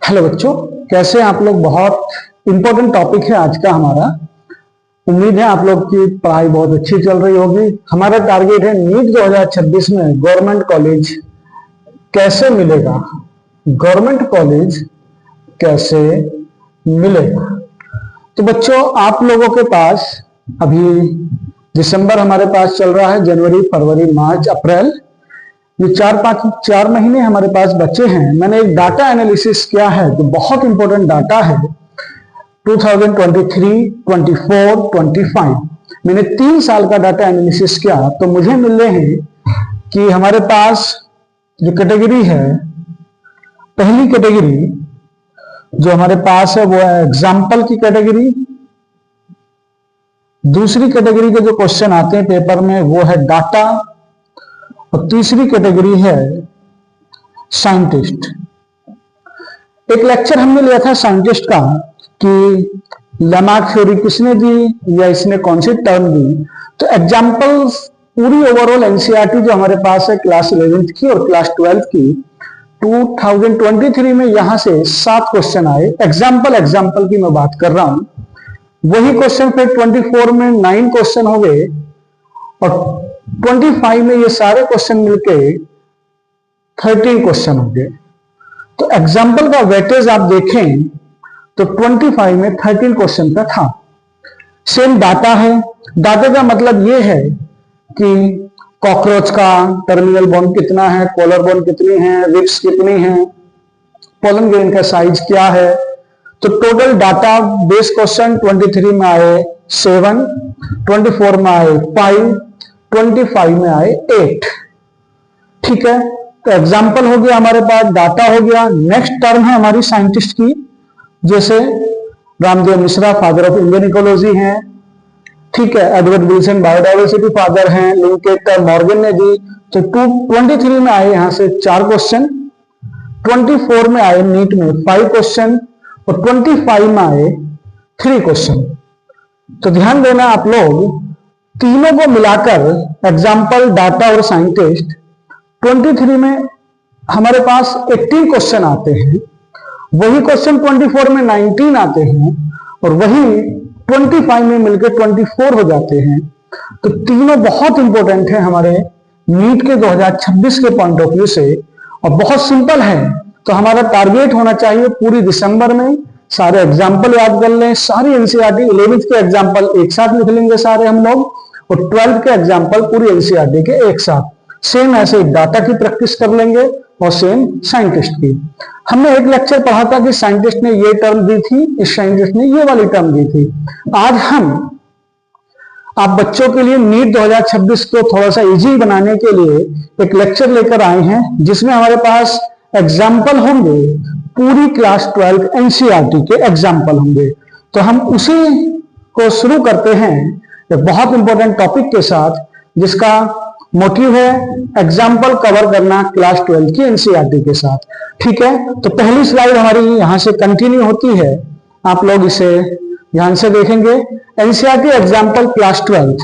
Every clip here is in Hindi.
हेलो बच्चों, कैसे हैं आप लोग। बहुत इंपॉर्टेंट टॉपिक है आज का हमारा। उम्मीद है आप लोग की पढ़ाई बहुत अच्छी चल रही होगी। हमारा टारगेट है नीट 2026 में गवर्नमेंट कॉलेज कैसे मिलेगा, गवर्नमेंट कॉलेज कैसे मिलेगा। तो बच्चों, आप लोगों के पास अभी दिसंबर हमारे पास चल रहा है, जनवरी, फरवरी, मार्च, अप्रैल, ये 4 महीने हमारे पास बचे हैं। मैंने एक डाटा एनालिसिस किया है जो बहुत इंपॉर्टेंट डाटा है। 2023, 24, 25 मैंने 3 साल का डाटा एनालिसिस किया तो मुझे मिल रहे हैं कि हमारे पास जो कैटेगरी है, पहली कैटेगरी जो हमारे पास है वो है एग्जाम्पल की कैटेगरी। दूसरी कैटेगरी के जो क्वेश्चन आते हैं पेपर में वो है डाटा, और तीसरी कैटेगरी है साइंटिस्ट। एक लेक्चर हमने लिया था साइंटिस्ट का कि लेमार्क थ्योरी किसने दी या इसने कौन सी टर्म दी। तो एग्जांपल्स पूरी ओवरऑल एनसीईआरटी जो हमारे पास है क्लास 11th की और क्लास 12th की, 2023 में यहां से 7 क्वेश्चन आए। एग्जाम्पल की मैं बात कर रहा हूं। वही क्वेश्चन फिर 24 में 9 क्वेश्चन हो गए और 25 में ये सारे क्वेश्चन मिलके 13 क्वेश्चन हो गए। तो एग्जाम्पल का वेटेज आप देखें तो 25 में 13 क्वेश्चन का था। सेम डाटा है। डाटा का मतलब ये है कि कॉकरोच का टर्मिनल बोन कितना है, कॉलर बोन कितनी है, रिब्स कितनी है, पोलन ग्रेन का साइज क्या है। तो टोटल डाटा बेस क्वेश्चन 23 में आए 7, 24 में आए 5, 25 में आए 8। ठीक है, तो एग्जाम्पल हो गया हमारे पास, डाटा हो गया। नेक्स्ट टर्म है हमारी साइंटिस्ट की, जैसे Ramdev Mishra father of Indian ecology हैं। ठीक है, एडवर्ड विल्सन बायोडाइवर्सिटी फादर हैं। लिंकेटर मॉर्गन ने दी। तो 23 में आए यहां से 4 क्वेश्चन, 24 में आए नीट में 5 क्वेश्चन और 25 में आए 3 क्वेश्चन। तो ध्यान देना आप लोग, तीनों को मिलाकर एग्जाम्पल, डाटा और साइंटिस्ट 23 में हमारे पास 18 क्वेश्चन आते हैं। वही क्वेश्चन 24 में 19 आते हैं और वही 25 में मिलकर 24 हो जाते हैं। तो तीनों बहुत इंपॉर्टेंट है हमारे नीट के 2026 के पॉइंट ऑफ व्यू से और बहुत सिंपल है। तो हमारा टारगेट होना चाहिए पूरी दिसंबर में सारे एग्जाम्पल याद कर लें। सारी एनसीईआरटी 11th के एग्जाम्पल एक साथ लिख लेंगे सारे हम लोग, और 12th के एग्जाम्पल पूरी एनसीईआरटी के एक साथ। सेम ऐसे डाटा की प्रैक्टिस कर लेंगे और सेम साइंटिस्ट की। हमने एक लेक्चर पढ़ा था कि साइंटिस्ट ने ये टर्म दी थी, इस साइंटिस्ट ने ये वाली टर्म दी थी। आज हम आप बच्चों के लिए नीट 2026 को थोड़ा सा इजी बनाने के लिए एक लेक्चर लेकर आए हैं जिसमें हमारे पास एग्जाम्पल होंगे, पूरी क्लास 12 एनसीईआरटी के एग्जाम्पल होंगे। तो हम उसी को शुरू करते हैं एक बहुत इंपॉर्टेंट टॉपिक के साथ, जिसका मोटिव है एग्जाम्पल कवर करना क्लास 12 की एनसीईआरटी के साथ। ठीक है, तो पहली स्लाइड हमारी यहां से कंटिन्यू होती है, आप लोग इसे ध्यान से देखेंगे। एनसीईआरटी एग्जाम्पल क्लास 12,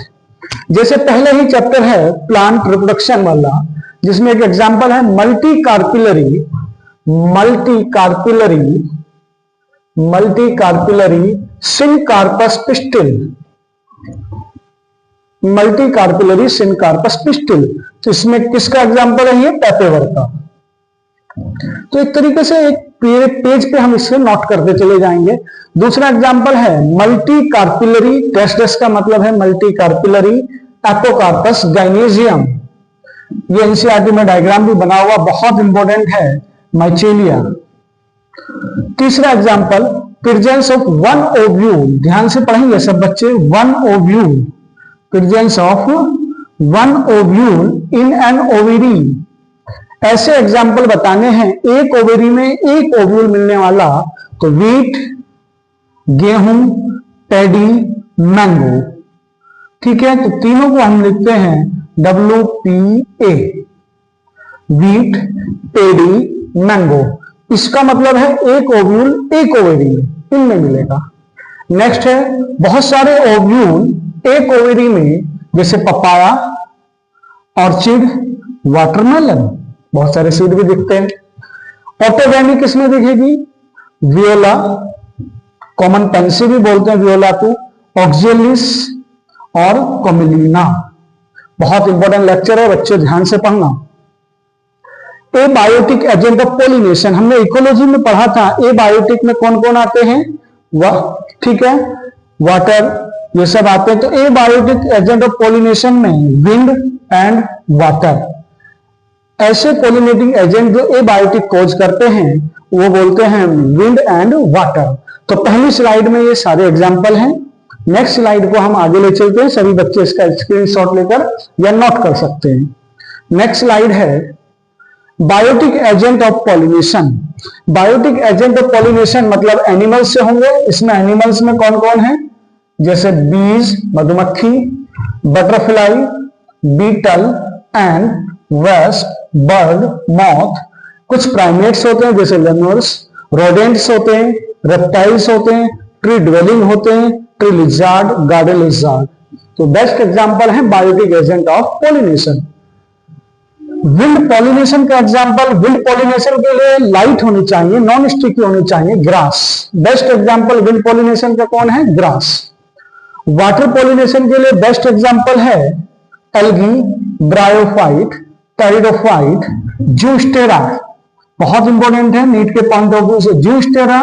जैसे पहले ही चैप्टर है प्लांट रिप्रोडक्शन वाला, जिसमें एक एग्जाम्पल है मल्टी कार्पिलरी सिनकार्पस पिस्टिल। तो इसमें किसका एग्जाम्पल है? ये पेपेवर का। तो एक तरीके से एक पेज पे हम इसे नोट करते चले जाएंगे। दूसरा एग्जाम्पल है मल्टी कार्पिलरी, डैश का मतलब है मल्टी कार्पिलरी एपोकार्पस गाइनेजियम। ये एनसीईआरटी में डायग्राम भी बना हुआ, बहुत इंपॉर्टेंट है, माइचेलिया। तीसरा एग्जाम्पल प्रेजेंस ऑफ 1 ओव्यूल, ध्यान से पढ़ेंगे सब बच्चे। 1 ovule, presence of 1 ovule in an ovary. ऐसे एग्जाम्पल बताने हैं, एक ओवेरी में एक ओव्यूल मिलने वाला। तो वीट, गेहूं, पैडी, मैंगो। ठीक है, तो तीनों को हम लिखते हैं WPA, वीट, पैडी, मैंगो। इसका मतलब है एक ओव्यूल एक ओवेरी में इनमें मिलेगा। नेक्स्ट है बहुत सारे ओव्यूल एक ओवेरी में, जैसे पपाया, ऑर्चिड, वाटरमेलन, बहुत सारे सीड भी दिखते हैं। ऑटोगैमी किसमें दिखेगी? वियोला, कॉमन पेंसी भी बोलते हैं वियोला को, ऑक्जेलिस और कोमिलिना। बहुत इंपॉर्टेंट लेक्चर है, बच्चे ध्यान से पढ़ना। एबायोटिक एजेंट ऑफ पॉलिनेशन, हमने इकोलॉजी में पढ़ा था। एबायोटिक में कौन कौन आते हैं? ठीक है, वाटर, ये सब आते हैं। तो एबायोटिक एजेंट ऑफ पॉलिनेशन में विंड एंड वाटर, ऐसे पॉलिनेटिंग एजेंट जो एबायोटिक कॉज करते हैं वो बोलते हैं विंड एंड वाटर। तो पहली स्लाइड में ये सारे एग्जाम्पल हैं। नेक्स्ट स्लाइड को हम आगे ले चलते हैं, सभी बच्चे इसका स्क्रीनशॉट लेकर या नोट कर सकते हैं। नेक्स्ट स्लाइड है biotic agent of pollination. Biotic agent of pollination मतलब एनिमल्स से होंगे। इसमें एनिमल्स में कौन कौन है? जैसे बीज, मधुमक्खी, butterfly, beetle and wasp, bird, moth. कुछ प्राइमेट्स होते हैं जैसे लेमर्स, रोडेंट्स होते हैं, रेप्टाइल्स होते हैं, ट्री ड्वेलिंग होते हैं, ट्री लिजार्ड, गार्डन लिजार्ड। तो बेस्ट एग्जांपल है biotic agent of pollination. Wind pollination का एग्जांपल, विंड पॉलिनेशन के लिए लाइट होनी चाहिए, नॉन स्टिकी होनी चाहिए, grass. Best example wind pollination का कौन है? ग्रास। वाटर पॉलिनेशन के लिए बेस्ट एग्जांपल है एल्गी, ब्रायोफाइट, टेरिडोफाइट, जूस्टेरा। बहुत इंपॉर्टेंट है नीट के पॉइंट ऑफ व्यू से। जूस्टेरा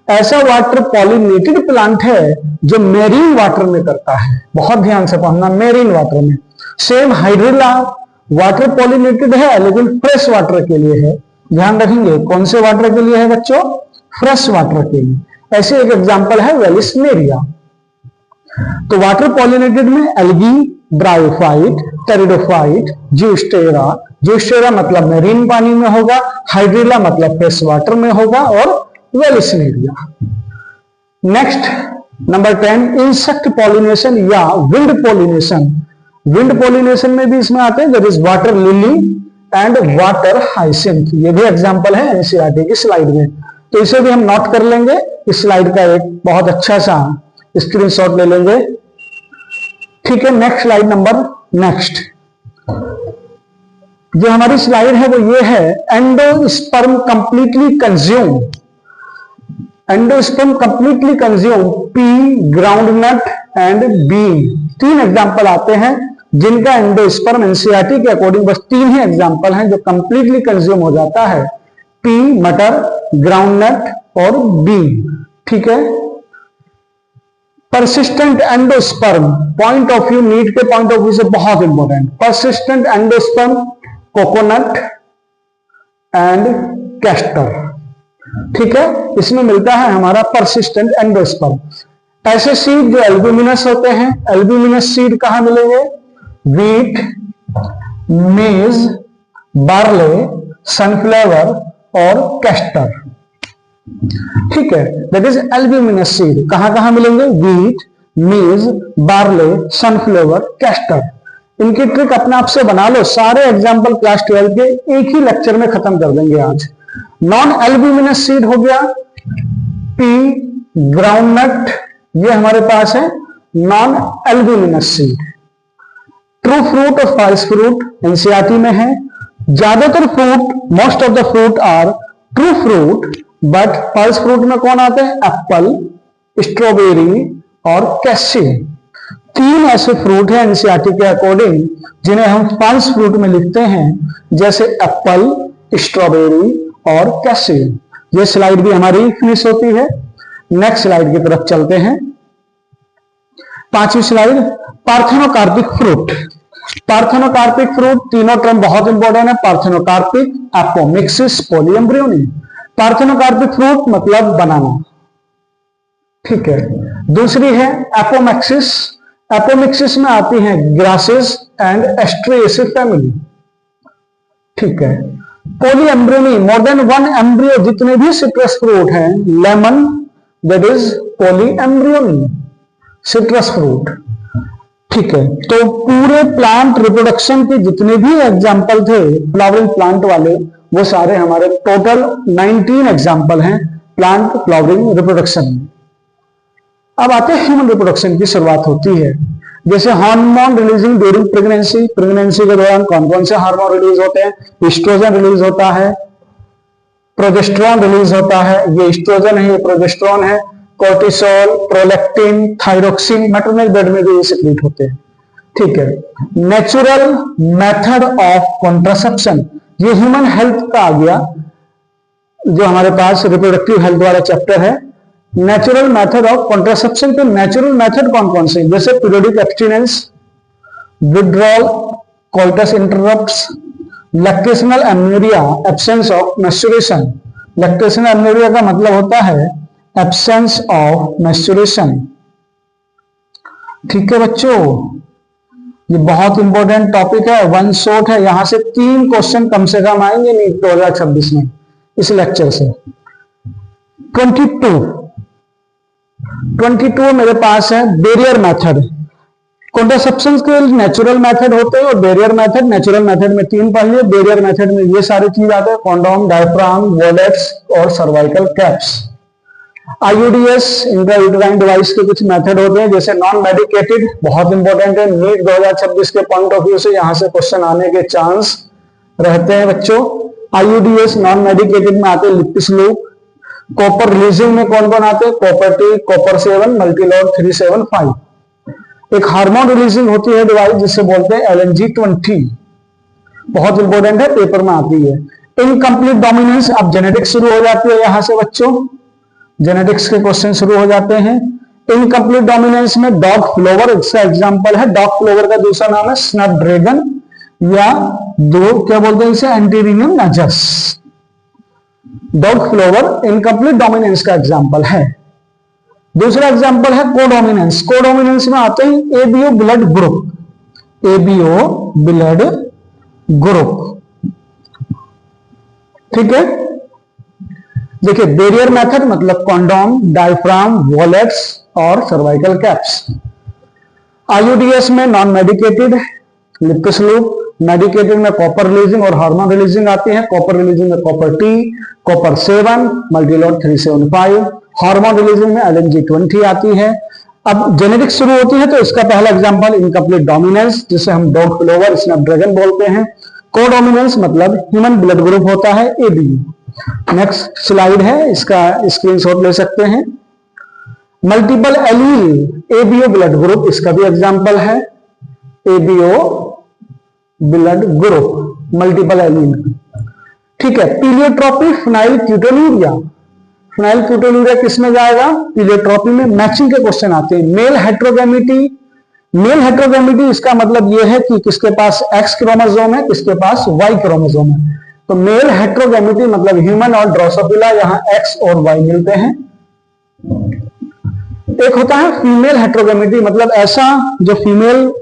ऐसा वाटर पॉलिनेटेड प्लांट है जो मेरीन वाटर में करता है, बहुत ध्यान से पढ़ना, मेरीन वाटर में। सेम हाइड्रिला वाटर पॉलिनेटेड है लेकिन फ्रेश वाटर के लिए है। ध्यान रखेंगे कौन से वाटर के लिए है बच्चों? फ्रेश वाटर के लिए। ऐसे एक एग्जांपल है वेलिस्नेरिया। तो वाटर पॉलिनेटेड में एल्गी, ब्रायोफाइट, टेरिडोफाइट, जूस्टेरा। जूस्टेरा मतलब मेरीन पानी में होगा, हाइड्रिला मतलब फ्रेश वाटर में होगा, और Vallisneria. Next number 10 insect pollination या विंड पॉलिनेशन। विंड पॉलिनेशन में भी इसमें आते हैं, that is water lily and water hyacinth. ये भी एग्जांपल है एनसीईआरटी की स्लाइड में, तो इसे भी हम नोट कर लेंगे। इस स्लाइड का एक बहुत अच्छा सा स्क्रीनशॉट ले लेंगे। ठीक है, नेक्स्ट स्लाइड नंबर नेक्स्ट जो हमारी स्लाइड है वो ये है endosperm completely consume. Endosperm completely consume, pea, groundnut and bean. 3 example आते हैं जिनका एंडोस्पर्म एनसीईआरटी के अकॉर्डिंग बस 3 ही एग्जांपल हैं जो कंप्लीटली कंज्यूम हो जाता है, पी मटर, ग्राउंडनट और बीन। ठीक है, persistent endosperm point of view, NEET के पॉइंट ऑफ व्यू से बहुत important. Persistent endosperm coconut and castor. ठीक है, इसमें मिलता है हमारा परसिस्टेंट एंडोस्पर्म। ऐसे सीड जो एल्ब्यूमिनस होते हैं, एल्ब्यूमिनस सीड कहां मिलेंगे? व्हीट, मेज, बार्ले, सनफ्लावर और कैस्टर। ठीक है, दैट इज एल्ब्यूमिनस सीड। कहां कहां मिलेंगे? व्हीट, मेज, बार्ले, सनफ्लावर, कैस्टर। इनकी ट्रिक अपने आप से बना लो, सारे एग्जाम्पल क्लास 12 के एक ही लेक्चर में खत्म कर देंगे आज। नॉन एल्ब्यूमिनस सीड हो गया पी, ग्राउंडनट, ये हमारे पास है non albuminous seed. True fruit और फॉल्स फ्रूट एनसीईआरटी में है। ज्यादातर fruit, most of the fruit are true fruit, but false fruit में कौन आते हैं? एप्पल, स्ट्रॉबेरी और कैसिव। 3 ऐसे फ्रूट हैं एनसीईआरटी के अकॉर्डिंग जिन्हें हम फॉल्स फ्रूट में लिखते हैं, जैसे एप्पल, स्ट्रॉबेरी और कैसिव। ये स्लाइड भी हमारी फिनिश होती है। नेक्स्ट स्लाइड की तरफ चलते हैं। 5वीं slide, parthenocarpic fruit. Parthenocarpic fruit, तीनों टर्म बहुत इंपॉर्टेंट है। Parthenocarpic, apomixis, polyembryony. Parthenocarpic fruit मतलब बनाना। ठीक है, दूसरी है एपोमिक्सिस। एपोमिक्सिस में आती हैं ग्रासेस एंड एस्ट्रिएसी फैमिली। ठीक है, पॉलीएम्ब्रियोनी, मोर देन 1 एम्ब्रियो, जितने भी सिट्रस फ्रूट हैं, lemon, that is polyembryony, citrus fruit. ठीक है, तो पूरे प्लांट रिप्रोडक्शन के जितने भी एग्जाम्पल थे फ्लावरिंग प्लांट वाले, वो सारे हमारे टोटल 19 एग्जाम्पल हैं प्लांट फ्लावरिंग रिप्रोडक्शन में। अब आते हैं ह्यूमन रिप्रोडक्शन की शुरुआत होती है। जैसे hormone releasing during pregnancy. Pregnancy के दौरान कौन कौन से हार्मोन रिलीज होते हैं? एस्ट्रोजन रिलीज होता है, प्रोजेस्टेरॉन रिलीज होता है, ये एस्ट्रोजन है, ये प्रोजेस्टेरॉन है, cortisol, prolactin, thyroxine maternal blood में भी ये सिक्रीट होते हैं। ठीक है, नेचुरल मेथड ऑफ कॉन्ट्रासेप्शन, ये ह्यूमन हेल्थ का आ गया, जो हमारे पास रिप्रोडक्टिव हेल्थ वाला चैप्टर है। नेचुरल मेथड ऑफ कॉन्ट्रासेप्शन के नेचुरल मेथड कौन कौन से, जैसे periodic abstinence, withdrawal, coitus interrupts, lactational amenorrhoea, absence of menstruation. Lactational amenorrhoea का मतलब होता है एब्सेंस ऑफ मेंस्ट्रुएशन। ठीक है बच्चों, ये बहुत इंपॉर्टेंट टॉपिक है, वन शॉट है, यहां से 3 क्वेश्चन कम से कम आएंगे नीट 2026 में इस लेक्चर से। 22 मेरे पास है बैरियर मेथड। कॉन्ट्रासेप्शन के नेचुरल मेथड होते हैं और बैरियर मेथड। नेचुरल मेथड में 3 पढ़ लिए, बैरियर मेथड में ये सारी चीज आते हैं, कॉन्डोम, डायफ्राम, वॉलेट्स और सर्वाइकल कैप्स। आईयूडीएस इंट्रायूटेराइन डिवाइस के कुछ मेथड होते हैं, जैसे नॉन मेडिकेटेड, बहुत इंपॉर्टेंट है, नीट 2026 के पॉइंट ऑफ व्यू से यहां से क्वेश्चन आने के चांस रहते हैं बच्चों। आईयूडीएस नॉन मेडिकेटेड में आते हैं लिपिस लूप। कॉपर रिलीजिंग में कौन कौन आते हैं, कॉपर टी, कॉपर 7, मल्टीलॉट 375। एक हार्मोन रिलीजिंग होती है डिवाइस जिसे बोलते हैं LNG-20, बहुत इंपॉर्टेंट है, पेपर में आती है। इनकम्प्लीट डोमिनेंस, अब जेनेटिक्स शुरू हो जाती है यहां से बच्चों, जेनेटिक्स के क्वेश्चन शुरू हो जाते हैं। इनकम्प्लीट डोमिनेंस में डॉग फ्लोवर इसका एग्जांपल है। डॉग फ्लोवर का दूसरा नाम है स्नैपड्रैगन, या दो क्या बोलते हैं इसे, एंटीरिनियम नजस। डॉग फ्लोवर इनकम्प्लीट डोमिनेंस का एग्जांपल है। दूसरा एग्जांपल है कोडोमिनेंस। कोडोमिनेंस में आते हैं ABO blood group, ABO blood group. ठीक है, देखिए बैरियर मेथड मतलब कॉन्डोम, डायफ्राम, वॉलेट्स और सर्वाइकल कैप्स। आईयूडीएस में non medicated, Lippes loop. Medicated में कॉपर रिलीजिंग और हार्मोन रिलीजिंग आती है। कॉपर रिलीजिंग में copper T, copper 7, मल्टीलॉट 375। Hormone releasing में LNG-20 आती है। अब जेनेटिक्स शुरू होती है तो इसका पहला एग्जांपल इनकम्प्लीट डोमिनेंस, जिसे हम डॉग फ्लोवर, स्नैपड्रैगन बोलते हैं। कोडोमिनेंस मतलब ह्यूमन ब्लड ग्रुप होता है, एबीओ। नेक्स्ट स्लाइड है, इसका स्क्रीनशॉट ले सकते हैं। Multiple allele ABO blood group, इसका भी एग्जांपल है, ABO blood group, multiple allele. ठीक है, पीलियोट्रोपी फिनाइलक्यूटोन्यूरिया। फिनाइलक्यूटोन्यूरिया किसमें जाएगा, पीलियोट्रोपी में। मैचिंग के क्वेश्चन आते हैं। मेल हेट्रोगेमिटी, मेल हेट्रोगेमिटी इसका मतलब यह है कि किसके पास X क्रोमोसोम है, किसके पास Y क्रोमोसोम है। तो मेल हेट्रोगेमिटी मतलब ह्यूमन और ड्रोसोफिला, यहां X और Y मिलते हैं। एक होता है फीमेल हेट्रोगेमिटी, मतलब ऐसा जो फीमेल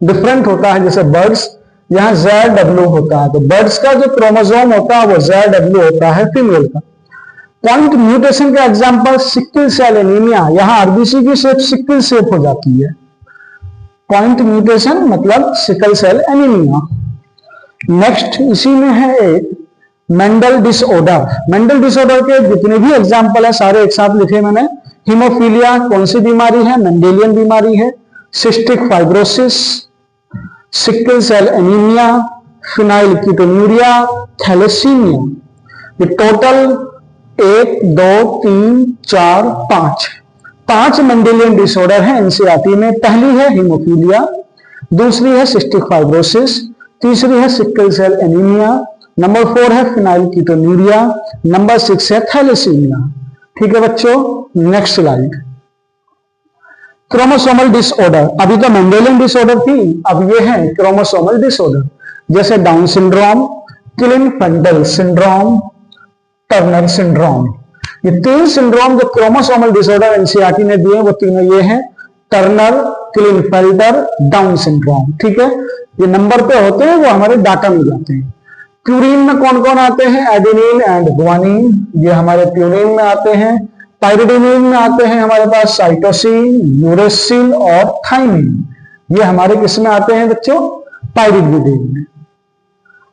डिफरेंट होता है, जैसे बर्ड्स, यहां ZW होता है। तो बर्ड्स का जो क्रोमोसोम होता है वो ZW होता है फीमेल का। पॉइंट म्यूटेशन का एग्जांपल सिकल सेल एनीमिया, यहां आरबीसी की शेप सिकल शेप हो जाती है। पॉइंट म्यूटेशन मतलब सिकल सेल एनीमिया। नेक्स्ट इसी में है एक मेंडल डिसऑर्डर। मेंडल डिसऑर्डर के जितने भी एग्जांपल है सारे एक साथ लिखे मैंने। हीमोफीलिया कौन सी बीमारी है, मेंडेलियन बीमारी है। Cystic fibrosis, sickle cell anaemia, phenylketonuria, thalassaemia. ये टोटल 1 2 3 4 5 मेंडेलियन डिसऑर्डर है एनसीईआरटी में। पहली है हीमोफीलिया, दूसरी है सिस्टिक फाइब्रोसिस, तीसरी है सिकल सेल एनीमिया, नंबर 4 है फिनाइलक्यूटोन्यूरिया, नंबर 6 है थैलेसीमिया। ठीक है बच्चों, नेक्स्ट स्लाइड। क्रोमोसोमल डिसऑर्डर, अभी तो मेंडेलियन डिसऑर्डर थी, अब ये है क्रोमोसोमल डिसऑर्डर, जैसे Down syndrome, Klinefelter syndrome, Turner syndrome. ये 3 सिंड्रोम जो क्रोमोसोमल डिसऑर्डर एनसीईआरटी ने दिए वो तीनों ये हैं, टर्नर, क्लिनफेल्टर, डाउन सिंड्रोम। ठीक है, ये नंबर पे होते हैं, वो हमारे डाटा में जाते हैं। प्यूरिन में कौन कौन आते हैं, एडेनिन एंड गुआनिन, ये हमारे प्यूरिन में आते हैं। पाइरिडीनिन में आते हैं हमारे पास साइटोसिन, यूरेसिल और थाइमिन, ये हमारे किस में आते हैं बच्चों, पाइरिडीनिन में।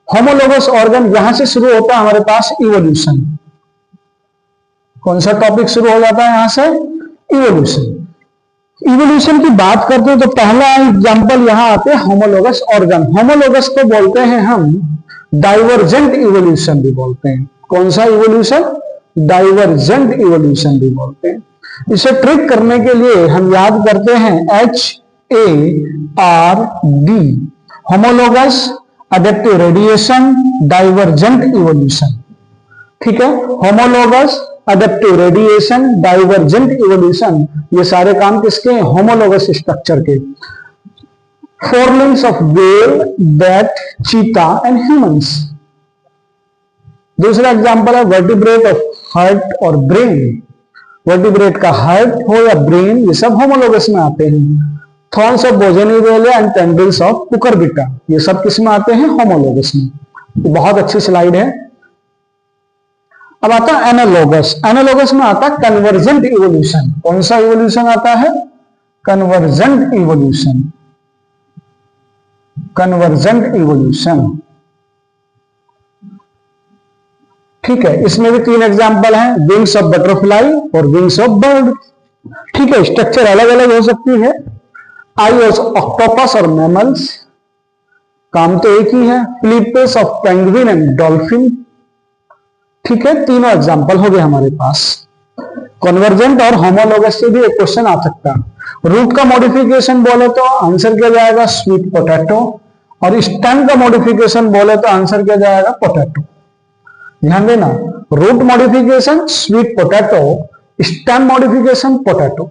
होमोलोगस ऑर्गन, यहां से शुरू होता है हमारे पास इवोल्यूशन। कौन सा टॉपिक शुरू हो जाता है यहां से, इवोल्यूशन। इवोल्यूशन की बात करते हैं तो पहला एग्जांपल यहां आते हैं होमोलोगस ऑर्गन। होमोलोगस को बोलते हैं हम डाइवर्जेंट इवोल्यूशन भी बोलते हैं। कौन सा इवोल्यूशन? डाइवर्जेंट इवोल्यूशन भी बोलते हैं। इसे ट्रिक करने के लिए हम याद करते हैं HARD, homologous, adaptive radiation, divergent evolution. ठीक है, homologous, adaptive radiation, divergent evolution, ये सारे काम किसके हैं? होमोलोगस स्ट्रक्चर के। Forelimbs of whale, bat, cheetah and humans. दूसरा एग्जांपल है वर्टिब्रेट ऑफ हार्ट और ब्रेन। वर्टिब्रेट का हार्ट हो या ब्रेन, ये सब होमोलोगस में आते हैं। Thorns of bougainvillea and tendrils of cucurbita, ये सब किस में आते हैं? होमोलोगस में। ये बहुत अच्छी स्लाइड है। अब आता है एनालोगस। एनालोगस में आता है कन्वर्जेंट इवोल्यूशन। कौन सा इवोल्यूशन आता है? Convergent evolution. कन्वर्जेंट इवोल्यूशन, ठीक है। इसमें भी 3 एग्जांपल हैं, विंग्स ऑफ बटरफ्लाई और विंग्स ऑफ बर्ड। ठीक है, स्ट्रक्चर अलग अलग हो सकती है। आई ऑफ ऑक्टोपस और मैमल्स, काम तो एक ही है। फ्लिपेस ऑफ पेंगुइन एंड डॉल्फिन। ठीक है, तीनों एग्जांपल हो गए हमारे पास। कन्वर्जेंट और होमोलोगस से भी एक क्वेश्चन आ सकता है। रूट का मॉडिफिकेशन बोले तो आंसर किया जाएगा स्वीट पोटैटो, और स्टेम का मॉडिफिकेशन बोले तो आंसर किया जाएगा पोटैटो। ध्यान देना, root modification sweet potato, stem modification potato.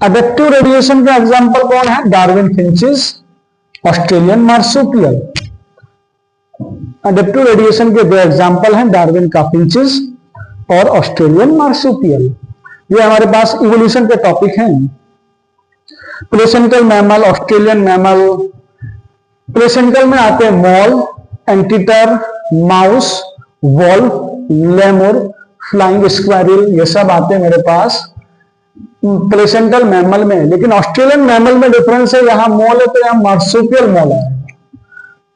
Adaptive radiation के एग्जांपल कौन है? Darwin finches, Australian marsupial. Adaptive radiation के 2 एग्जांपल हैं, डार्विन का फिंचेस और ऑस्ट्रेलियन मार्सुपियल। ये हमारे पास इवोल्यूशन के टॉपिक हैं। Placental mammal, Australian mammal. Placental में आते हैं mole, anteater, mouse, wolf, lemur, flying squirrel, ये सब आते हैं मेरे पास प्लेसेंटल मैमल में। लेकिन ऑस्ट्रेलियन मैमल में डिफरेंस है, यहां मॉल है तो यहां मार्सुपियल मॉल है।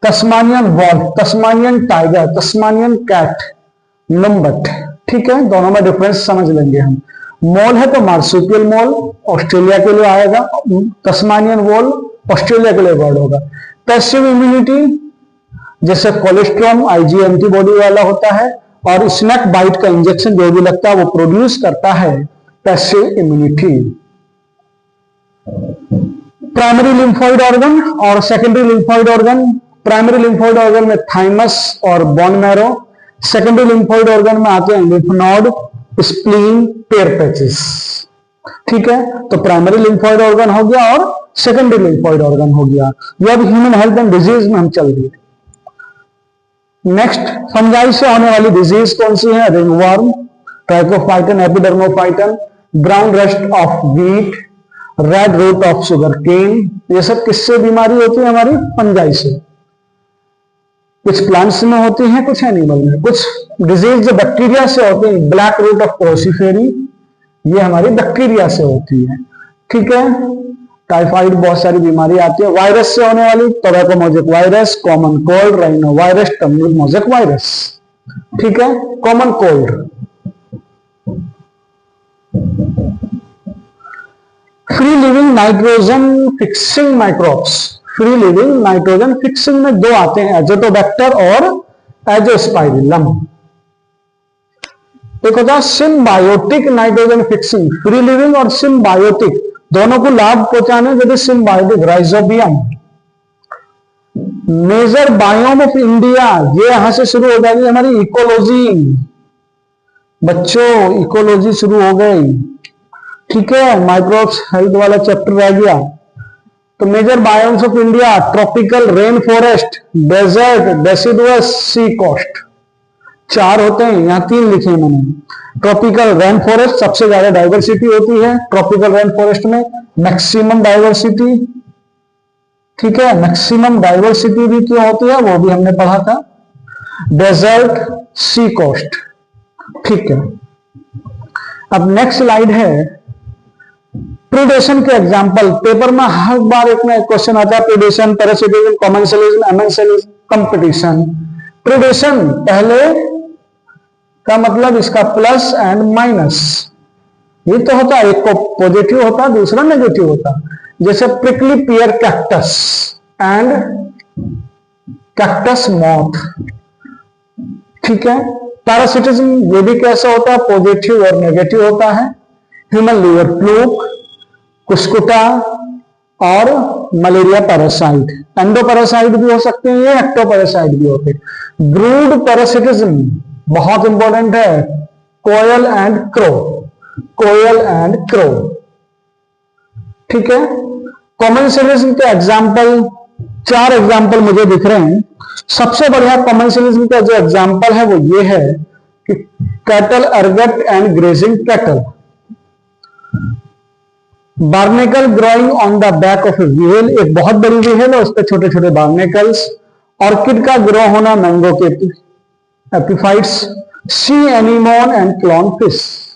Tasmanian wolf, Tasmanian tiger, Tasmanian cat, numbat. ठीक है, दोनों में डिफरेंस समझ लेंगे हम। मॉल है तो मार्सुपियल मॉल ऑस्ट्रेलिया के लिए आएगा, तस्मानियन वॉल ऑस्ट्रेलिया के लिए वर्ड होगा। पैसिव इम्यूनिटी, जैसे कोलेस्ट्रॉम आईजी एंटीबॉडी वाला होता है, और स्नेक बाइट का इंजेक्शन जो भी लगता है वो प्रोड्यूस करता है passive immunity. Primary lymphoid organ और secondary lymphoid organ. Primary lymphoid organ में थाइमस और bone marrow. Secondary lymphoid organ में आते हैं लिम्फ नोड, स्प्लीन, टेयर पैचेस। ठीक है, तो प्राइमरी लिम्फोइड ऑर्गन हो गया और सेकेंडरी लिम्फोइड ऑर्गन हो गया। ये अब ह्यूमन हेल्थ एंड डिजीज में हम चल दिए। नेक्स्ट, फंजाई से होने वाली डिजीज कौन सी है? Ringworm, trichophyton, epidermophyton, brown rust of wheat, red root of sugarcane. ये सब किससे बीमारी होती है? हमारी फंजाई से। कुछ प्लांट्स में होती हैं, कुछ एनिमल में। कुछ डिजीज जो बैक्टीरिया से होती है, ब्लैक रूट ऑफ क्रोसीफेरी, ये हमारी बैक्टीरिया से होती है। ठीक है, टाइफाइड, बहुत सारी बीमारी आती है। वायरस से होने वाली tobacco mosaic virus, common cold, rhino virus, terminal mosaic virus. ठीक है, common cold. Free living nitrogen fixing microbes. Free living nitrogen fixing में 2 आते हैं, एजोटोबैक्टर और एजोस्पाइरिलम। एक होता है symbiotic nitrogen fixing. Free living और सिम्बायोटिक दोनों को लाभ पहुंचाने के लिए symbiotic. Rhizobium. Major biome of India, ये यहां से शुरू हो जाएगी हमारी इकोलॉजी। बच्चों, इकोलॉजी शुरू हो गई। ठीक है, माइक्रोब्स हेल्थ वाला चैप्टर रह गया। तो major biomes of India, tropical rain forest, desert, deciduous, sea coast. 4 होते हैं, यहां 3 लिखे हैं मैंने। ट्रॉपिकल रेन फॉरेस्ट सबसे ज्यादा डाइवर्सिटी होती है। ट्रॉपिकल रेन फॉरेस्ट में मैक्सिमम डाइवर्सिटी। ठीक है, मैक्सिमम डाइवर्सिटी भी क्यों होती है वो भी हमने पढ़ा था। डेजर्ट, सी कोस्ट। ठीक है, अब नेक्स्ट स्लाइड है प्रीडेशन के एग्जांपल। पेपर में हर बार एक ना एक क्वेश्चन आता है, predation, parasitism, commensalism, amensalism, competition. Predation पहले का मतलब इसका प्लस एंड माइनस, ये तो होता है, एक को पॉजिटिव होता है, दूसरा नेगेटिव होता है। जैसे prickly peer cactus and cactus moth. ठीक है, पैरासिटिज्म ये भी कैसा होता है, पॉजिटिव और नेगेटिव होता है। ह्यूमन लीवर फ्लूक, कुस्कुटा और मलेरिया पैरासाइट, एंडोपैरासाइट भी हो सकते हैं, ये एक्टोपैरासाइट भी होते हैं। ब्रूड पैरासिटिज्म बहुत इंपॉर्टेंट है, koel and crow, koel and crow, ठीक है। कॉमेंसलिज्म के एग्जाम्पल, 4 एग्जाम्पल मुझे दिख रहे हैं। सबसे बढ़िया कॉमेंसलिज्म का जो एग्जाम्पल है वो ये है कि cattle ergot and grazing cattle, barnacle growing on the back of A whale, एक बहुत बड़ी व्हेल है उस पर छोटे छोटे बार्नेकल्स, ऑर्किड का ग्रो होना मैंगो के epiphytes, C anemone and clone fish,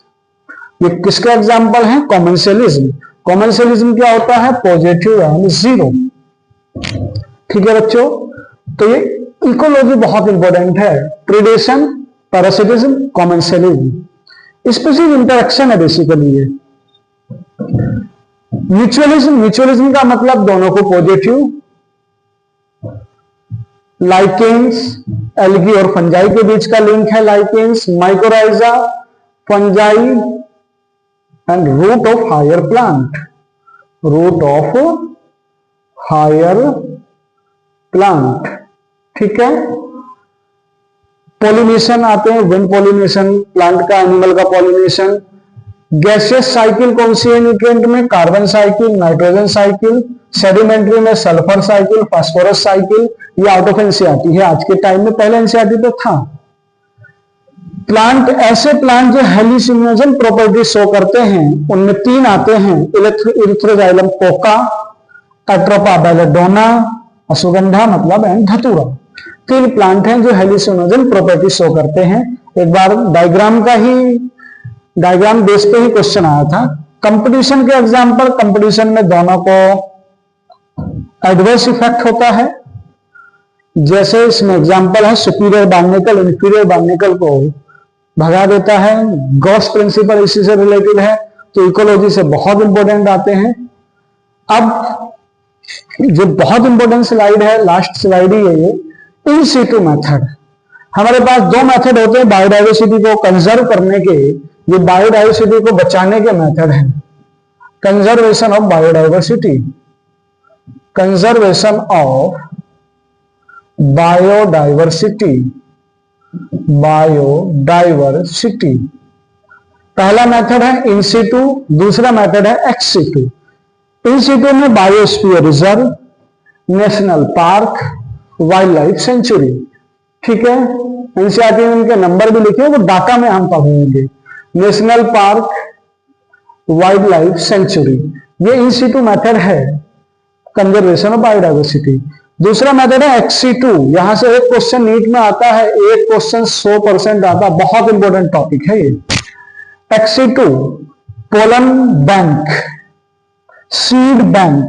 ये किसका एग्जाम्पल है, कॉमेंसलिज्म। कॉमेंसलिज्म क्या होता है, पॉजिटिव एंड जीरो, ठीक है बच्चों। तो ये इकोलॉजी बहुत इंपॉर्टेंट है, predation, parasitism, commensalism, specific interaction है बेसिकली ये। म्यूचुअलिज्म, म्यूचुअलिज्म का मतलब दोनों को पॉजिटिव, लाइकेंस, एल्गी और फंजाई के बीच का लिंक है, lichens, mycorrhiza, fungi and root of higher plant, root of higher plant, ठीक है। पॉलिनेशन आते हैं, विंड पॉलिनेशन, प्लांट का, एनिमल का पॉलिनेशन। गैसियस साइकिल कौन सी है न्यूट्रिएंट में, carbon cycle, nitrogen cycle, sedimentary में सल्फर साइकिल, फास्फोरस साइकिल, ये आउट ऑफ एनसीईआरटी है आज के टाइम में, पहले एनसीईआरटी पे था। प्लांट, ऐसे प्लांट जो हेलिसिनोजन प्रॉपर्टी शो करते हैं उनमें 3 आते हैं, Erythroxylum Coca, Atropa belladonna, ashwagandha मतलब एंड धतूरा, 3 प्लांट हैं जो हेलिसिनोजन प्रॉपर्टी शो करते हैं। एक बार डायग्राम बेस पे ही क्वेश्चन आया था। कंपटीशन के एग्जांपल, कंपटीशन में दोनों को एडवर्स इफेक्ट होता है, जैसे इसमें एग्जांपल है सुपीरियर बार्नेकल इंफीरियर बार्नेकल को भगा देता है, गॉस प्रिंसिपल इसी से रिलेटेड है, तो इकोलॉजी से बहुत इंपॉर्टेंट आते हैं। अब जो बहुत इंपॉर्टेंट स्लाइड है, लास्ट स्लाइड ही है ये, इन सीटू मेथड। हमारे पास 2 मेथड होते हैं बायोडाइवर्सिटी को कंजर्व करने के, ये बायोडाइवर्सिटी को बचाने के मेथड हैं। Conservation of biodiversity, conservation of biodiversity, biodiversity. पहला मेथड है इन सीटू, दूसरा मेथड है एक्स सीटू। इन सीटू में biosphere reserve, national park, wild life sanctuary, ठीक है। एनसीईआरटी में इनके नंबर भी लिखे, वो डाटा में हम पढ़ेंगे। National park, wild life sanctuary, ये इन सीटू मेथड है कंजर्वेशन ऑफ बायोडाइवर्सिटी। दूसरा मेथड है एक्सी2, यहां से एक क्वेश्चन नीट में आता है, एक क्वेश्चन 100% आता है, बहुत इंपॉर्टेंट टॉपिक है ये। एक्सी2 pollen bank, seed bank,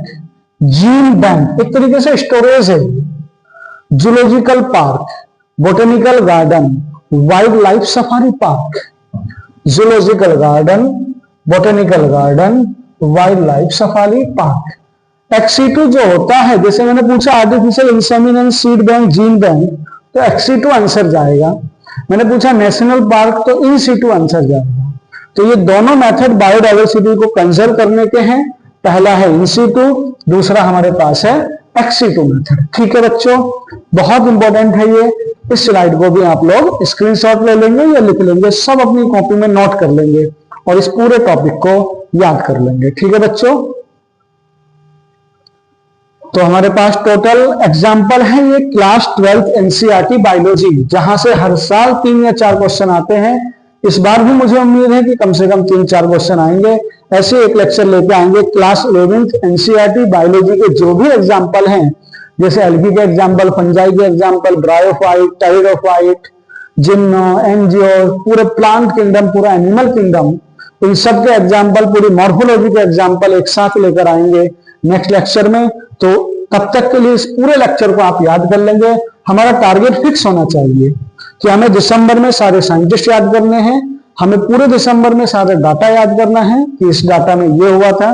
gene bank, एक तरीके से स्टोरेज है। Zoological park, botanical garden, wild life safari park, zoological garden, botanical garden, wild life safari park. एक्सी2 जो होता है, जैसे मैंने पूछा artificial insemination, seed bank, gene bank, तो एक्सी2 आंसर जाएगा। मैंने पूछा नेशनल पार्क, तो इन सीटू आंसर जाएगा। तो ये दोनों मेथड बायोडाइवर्सिटी को कंजर्व करने के हैं। पहला है इन सीटू, दूसरा हमारे पास है एक्सी2 मेथड, ठीक है बच्चों, बहुत इंपॉर्टेंट है ये। इस स्लाइड को भी आप लोग स्क्रीनशॉट ले लेंगे या लिख लेंगे, सब अपनी कॉपी में नोट कर लेंगे और इस पूरे टॉपिक को याद कर लेंगे, ठीक है बच्चों। तो हमारे पास टोटल एग्जाम्पल है ये क्लास 12th एनसीईआरटी बायोलॉजी, जहां से हर साल 3 या 4 क्वेश्चन आते हैं। इस बार भी मुझे उम्मीद है कि कम से कम 3-4 क्वेश्चन आएंगे। ऐसे एक लेक्चर लेके आएंगे क्लास 11th एनसीईआरटी बायोलॉजी के जो भी एग्जाम्पल हैं, जैसे एल्गी के एग्जाम्पल, फंजाई के एग्जाम्पल, ब्रायोफाइट, टाइरोफाइट, जिम्नो, एंजियो, पूरे प्लांट किंगडम, पूरा एनिमल किंगडम, इन सब के एग्जाम्पल, पूरी मॉर्फोलॉजी के एग्जाम्पल एक साथ लेकर आएंगे नेक्स्ट लेक्चर में। तो तब तक के लिए इस पूरे लेक्चर को आप याद कर लेंगे। हमारा टारगेट फिक्स होना चाहिए कि हमें दिसंबर में सारे साइंटिस्ट याद करने हैं, हमें पूरे दिसंबर में सारे डाटा याद करना है कि इस डाटा में ये हुआ था,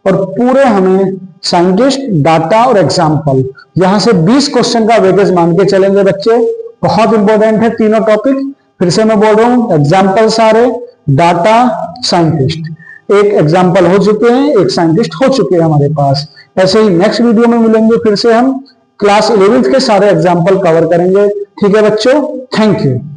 और पूरे हमें साइंटिस्ट, डाटा और एग्जाम्पल, यहां से 20 क्वेश्चन का वेटेज मान के चलेंगे बच्चे। बहुत इंपॉर्टेंट है तीनों टॉपिक, फिर से मैं बोल रहा हूं, एग्जाम्पल सारे डाटा साइंटिस्ट, एक एग्जाम्पल हो चुके हैं, एक साइंटिस्ट हो चुके हैं हमारे पास। ऐसे ही नेक्स्ट वीडियो में मिलेंगे, फिर से हम क्लास 11th के सारे एग्जाम्पल कवर करेंगे। ठीक है बच्चों, थैंक यू।